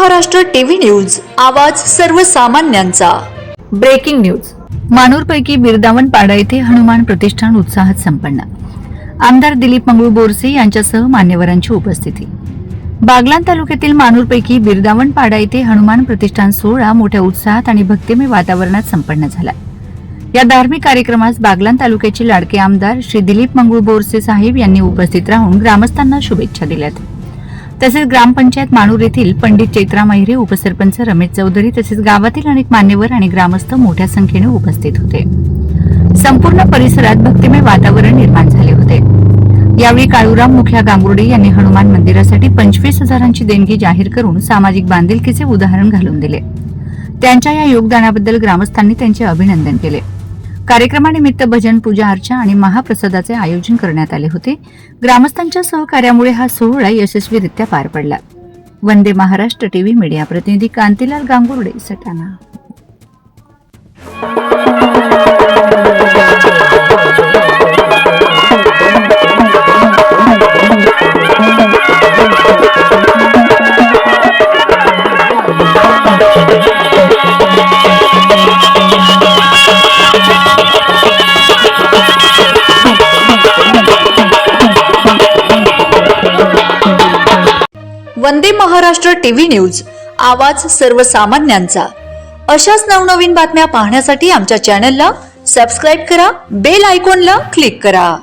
Maharashtra TV news, आवाज सर्वसामान्यांचा। Breaking news. मानूरपैकी बिरदावन पाडा येथे हनुमान प्रतिष्ठान उत्साहात संपन्न। आमदार दिलीप मंगळू बोरसे यांच्यासह मान्यवरांची उपस्थिती। बागलाण तालुक्यातील मानूरपैकी बिरदावन पाडा येथे हनुमान प्रतिष्ठान सोहळा मोठ्या उत्साहात आणि भक्तिमय वातावरणात संपन्न झाला। या धार्मिक कार्यक्रमास बागलाण तालुक्याचे लाडके आमदार श्री दिलीप मंगळू बोरसे साहेब यांनी उपस्थित राहून ग्रामस्थांना शुभेच्छा दिल्यात। तसेच ग्रामपंचायत मानूर येथील पंडित चैत्रा मैरे, उपसरपंच रमेश चौधरी तसेच गावातील अनेक मान्यवर आणि ग्रामस्थ मोठ्या संख्येने उपस्थित होते। संपूर्ण परिसरात भक्तिमय वातावरण निर्माण झाले होते। यावेळी काळूराम मुखिया गांगुर्डे यांनी हनुमान मंदिरासाठी 25,000ची देणगी जाहीर करून सामाजिक बांधिलकीचे उदाहरण घालून दिले। त्यांच्या या योगदानाबद्दल ग्रामस्थांनी त्यांचे अभिनंदन केले। कार्यक्रमानिमित्त भजन, पूजा अर्चा आणि महाप्रसादाचे आयोजन करण्यात आले होते। ग्रामस्थांच्या सहकार्यामुळे हा सोहळा यशस्वीरित्या पार पडला। वंदे महाराष्ट्र टीव्ही मीडिया प्रतिनिधी कांतीलाल गांगुर्डे, सटाणा। वंदे महाराष्ट्र टीव्ही न्यूज, आवाज सर्वसामान्यांचा। अशाच नवनवीन बातम्या पाहण्यासाठी आमच्या चॅनलला सबस्क्राइब करा, बेल आयकॉनला क्लिक करा।